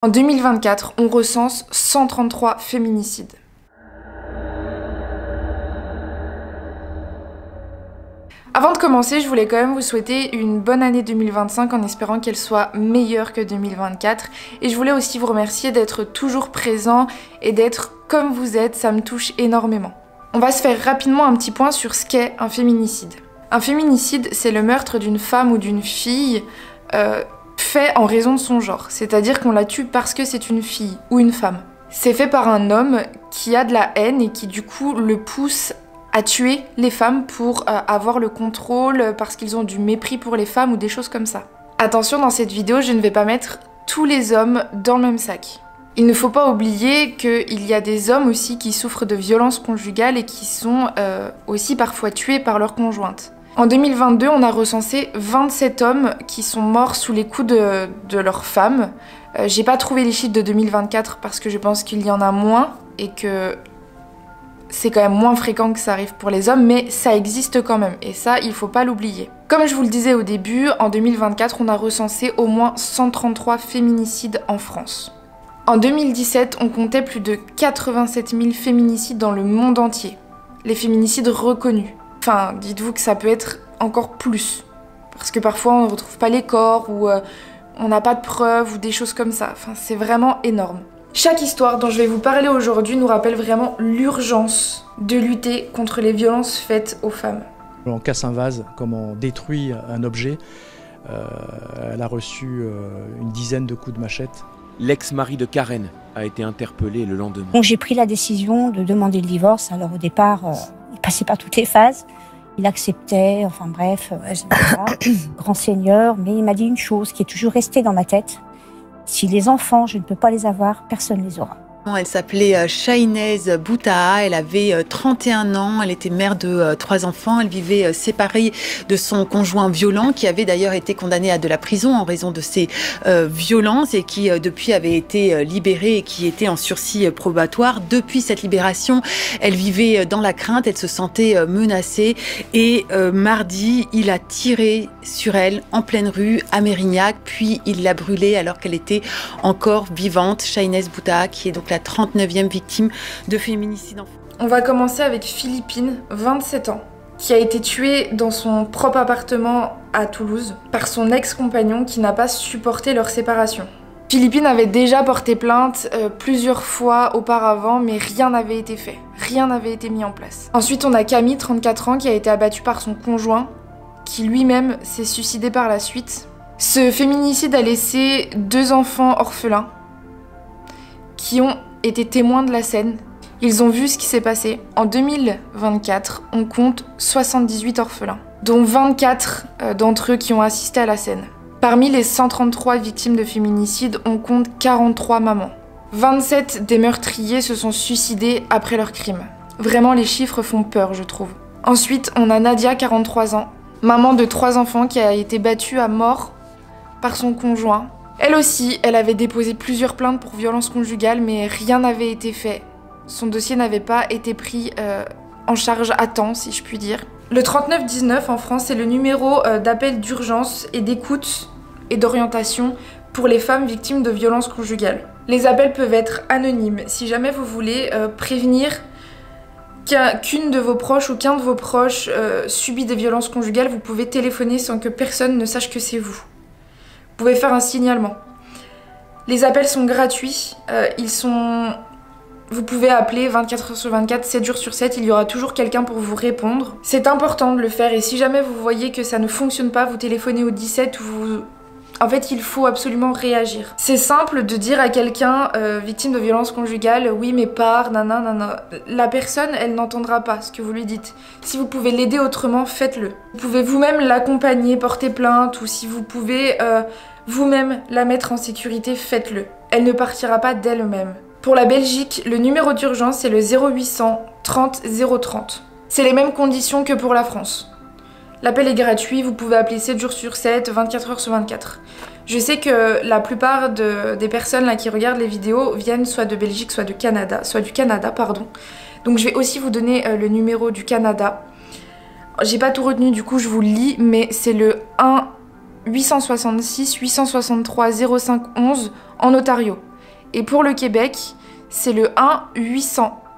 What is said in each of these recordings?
En 2024, on recense 133 féminicides. Avant de commencer, je voulais quand même vous souhaiter une bonne année 2025 en espérant qu'elle soit meilleure que 2024. Et je voulais aussi vous remercier d'être toujours présent et d'être comme vous êtes, ça me touche énormément. On va se faire rapidement un petit point sur ce qu'est un féminicide. Un féminicide, c'est le meurtre d'une femme ou d'une fille fait en raison de son genre, c'est-à-dire qu'on la tue parce que c'est une fille ou une femme. C'est fait par un homme qui a de la haine et qui du coup le pousse à tuer les femmes pour avoir le contrôle, parce qu'ils ont du mépris pour les femmes ou des choses comme ça. Attention, dans cette vidéo, je ne vais pas mettre tous les hommes dans le même sac. Il ne faut pas oublier qu'il y a des hommes aussi qui souffrent de violences conjugales et qui sont aussi parfois tués par leur conjointe. En 2022, on a recensé 27 hommes qui sont morts sous les coups de leurs femmes. J'ai pas trouvé les chiffres de 2024 parce que je pense qu'il y en a moins et que c'est quand même moins fréquent que ça arrive pour les hommes, mais ça existe quand même, et ça, il faut pas l'oublier. Comme je vous le disais au début, en 2024, on a recensé au moins 133 féminicides en France. En 2017, on comptait plus de 87 000 féminicides dans le monde entier. Les féminicides reconnus. Enfin, dites-vous que ça peut être encore plus. Parce que parfois, on ne retrouve pas les corps, ou on n'a pas de preuves, ou des choses comme ça. Enfin, c'est vraiment énorme. Chaque histoire dont je vais vous parler aujourd'hui nous rappelle vraiment l'urgence de lutter contre les violences faites aux femmes. On casse un vase, comme on détruit un objet. Elle a reçu une dizaine de coups de machette. L'ex-mari de Karen a été interpellé le lendemain. Bon, j'ai pris la décision de demander le divorce. Alors au départ, il passait par toutes les phases. Il acceptait, enfin bref, grand seigneur. Mais il m'a dit une chose qui est toujours restée dans ma tête. Si les enfants, je ne peux pas les avoir, personne ne les aura. Elle s'appelait Shahinez Boutaa, elle avait 31 ans, elle était mère de 3 enfants, elle vivait séparée de son conjoint violent qui avait d'ailleurs été condamné à de la prison en raison de ses violences et qui depuis avait été libéré et qui était en sursis probatoire. Depuis cette libération, elle vivait dans la crainte, elle se sentait menacée et mardi, il a tiré sur elle en pleine rue à Mérignac, puis il l'a brûlée alors qu'elle était encore vivante. Shahinez Boutaa qui est donc la 39e victime de féminicide en France. On va commencer avec Philippine, 27 ans, qui a été tuée dans son propre appartement à Toulouse par son ex-compagnon qui n'a pas supporté leur séparation. Philippine avait déjà porté plainte plusieurs fois auparavant, mais rien n'avait été fait. Rien n'avait été mis en place. Ensuite, on a Camille, 34 ans, qui a été abattue par son conjoint, qui lui-même s'est suicidé par la suite. Ce féminicide a laissé 2 enfants orphelins qui ont été témoins de la scène. Ils ont vu ce qui s'est passé. En 2024, on compte 78 orphelins, dont 24 d'entre eux qui ont assisté à la scène. Parmi les 133 victimes de féminicide, on compte 43 mamans. 27 des meurtriers se sont suicidés après leur crime. Vraiment, les chiffres font peur, je trouve. Ensuite, on a Nadia, 43 ans, maman de 3 enfants qui a été battue à mort par son conjoint. Elle aussi, elle avait déposé plusieurs plaintes pour violence conjugale, mais rien n'avait été fait. Son dossier n'avait pas été pris en charge à temps, si je puis dire. Le 3919 en France, c'est le numéro d'appel d'urgence et d'écoute et d'orientation pour les femmes victimes de violences conjugales. Les appels peuvent être anonymes. Si jamais vous voulez prévenir qu'une de vos proches ou qu'un de vos proches subit des violences conjugales, vous pouvez téléphoner sans que personne ne sache que c'est vous. Vous pouvez faire un signalement. Les appels sont gratuits, vous pouvez appeler 24 h sur 24, 7 jours sur 7, il y aura toujours quelqu'un pour vous répondre. C'est important de le faire et si jamais vous voyez que ça ne fonctionne pas, vous téléphonez au 17 ou vous... En fait, il faut absolument réagir. C'est simple de dire à quelqu'un victime de violence conjugale, oui mais pars, nanana. La personne, elle n'entendra pas ce que vous lui dites. Si vous pouvez l'aider autrement, faites-le. Vous pouvez vous-même l'accompagner, porter plainte, ou si vous pouvez vous-même la mettre en sécurité, faites-le. Elle ne partira pas d'elle-même. Pour la Belgique, le numéro d'urgence, c'est le 0800 30 030. C'est les mêmes conditions que pour la France. L'appel est gratuit, vous pouvez appeler 7 jours sur 7, 24 h sur 24. Je sais que la plupart des personnes là, qui regardent les vidéos viennent soit de Belgique, soit du Canada, pardon. Donc je vais aussi vous donner le numéro du Canada. J'ai pas tout retenu, du coup je vous le lis, mais c'est le 1 866 863 05 11 en Ontario. Et pour le Québec, c'est le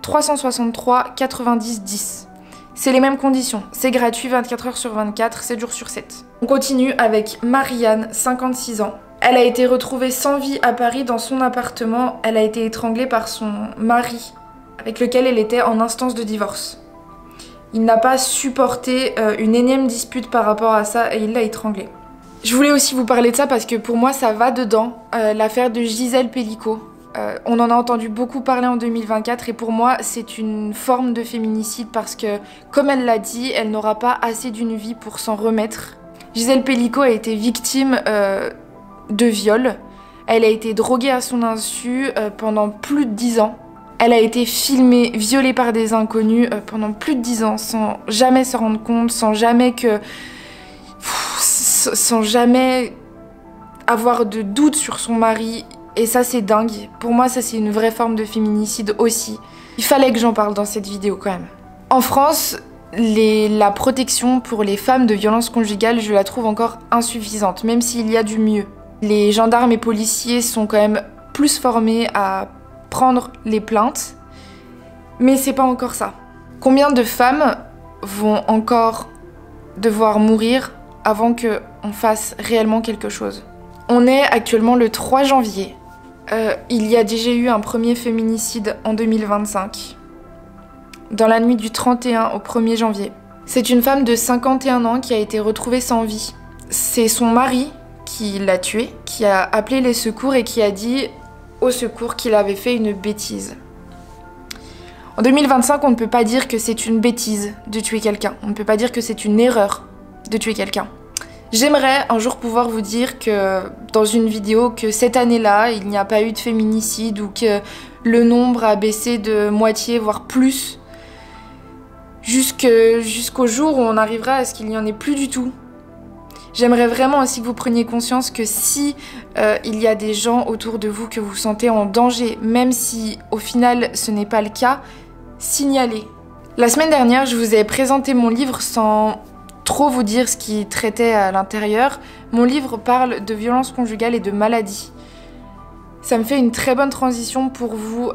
1-800-363-90-10. C'est les mêmes conditions, c'est gratuit 24 heures sur 24, 7 jours sur 7. On continue avec Marianne, 56 ans. Elle a été retrouvée sans vie à Paris dans son appartement. Elle a été étranglée par son mari, avec lequel elle était en instance de divorce. Il n'a pas supporté une énième dispute par rapport à ça et il l'a étranglée. Je voulais aussi vous parler de ça parce que pour moi ça va dedans, l'affaire de Gisèle Pelicot. On en a entendu beaucoup parler en 2024 et pour moi c'est une forme de féminicide parce que, comme elle l'a dit, elle n'aura pas assez d'une vie pour s'en remettre. Gisèle Pelicot a été victime de viol. Elle a été droguée à son insu pendant plus de 10 ans. Elle a été filmée, violée par des inconnus pendant plus de 10 ans sans jamais se rendre compte, sans jamais avoir de doute sur son mari. Et ça c'est dingue. Pour moi ça c'est une vraie forme de féminicide aussi. Il fallait que j'en parle dans cette vidéo quand même. En France, la protection pour les femmes de violences conjugales, je la trouve encore insuffisante, même s'il y a du mieux. Les gendarmes et policiers sont quand même plus formés à prendre les plaintes, mais c'est pas encore ça. Combien de femmes vont encore devoir mourir avant qu'on fasse réellement quelque chose? On est actuellement le 3 janvier. Il y a déjà eu un premier féminicide en 2025, dans la nuit du 31 au 1er janvier. C'est une femme de 51 ans qui a été retrouvée sans vie. C'est son mari qui l'a tuée, qui a appelé les secours et qui a dit au secours qu'il avait fait une bêtise. En 2025, on ne peut pas dire que c'est une bêtise de tuer quelqu'un. On ne peut pas dire que c'est une erreur de tuer quelqu'un. J'aimerais un jour pouvoir vous dire que dans une vidéo que cette année-là, il n'y a pas eu de féminicide ou que le nombre a baissé de moitié, voire plus, jusqu'au jour où on arrivera à ce qu'il n'y en ait plus du tout. J'aimerais vraiment aussi que vous preniez conscience que si il y a des gens autour de vous que vous sentez en danger, même si au final ce n'est pas le cas, signalez. La semaine dernière, je vous ai présenté mon livre sans trop vous dire ce qui traitait à l'intérieur. Mon livre parle de violences conjugales et de maladies. Ça me fait une très bonne transition pour vous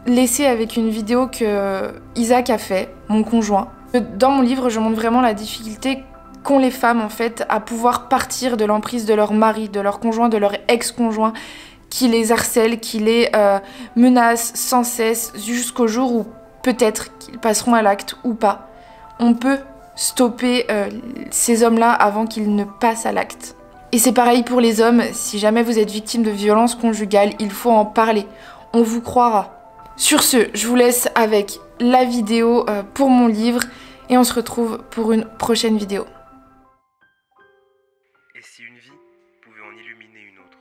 laisser avec une vidéo que Isaac a fait, mon conjoint. Dans mon livre, je montre vraiment la difficulté qu'ont les femmes en fait à pouvoir partir de l'emprise de leur mari, de leur conjoint, de leur ex-conjoint, qui les harcèle, qui les menace sans cesse jusqu'au jour où peut-être qu'ils passeront à l'acte ou pas. On peut stopper ces hommes-là avant qu'ils ne passent à l'acte. Et c'est pareil pour les hommes, si jamais vous êtes victime de violences conjugales, il faut en parler, on vous croira. Sur ce, je vous laisse avec la vidéo pour mon livre et on se retrouve pour une prochaine vidéo. Et si une vie pouvait en illuminer une autre?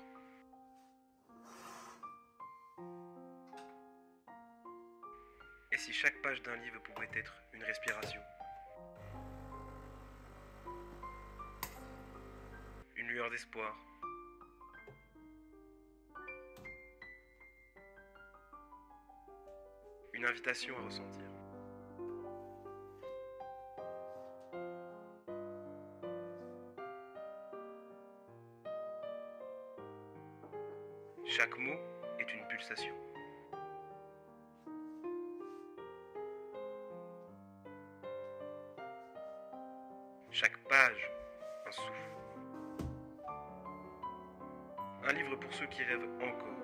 Et si chaque page d'un livre pouvait être une respiration? Une lueur d'espoir. Une invitation à ressentir. Chaque mot est une pulsation. Chaque page, un souffle. Un livre pour ceux qui rêvent encore,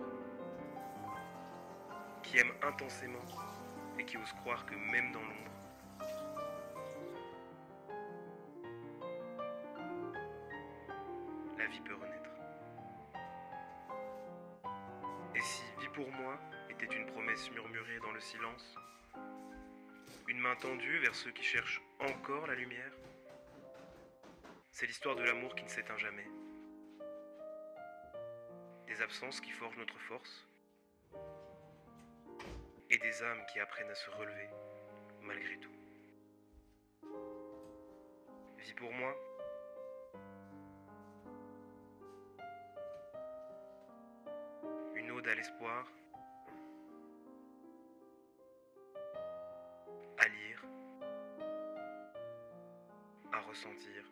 qui aiment intensément et qui osent croire que même dans l'ombre, la vie peut renaître. Et si vie pour moi était une promesse murmurée dans le silence, une main tendue vers ceux qui cherchent encore la lumière, c'est l'histoire de l'amour qui ne s'éteint jamais. Des absences qui forgent notre force et des âmes qui apprennent à se relever malgré tout. Vie pour moi, une ode à l'espoir, à lire, à ressentir.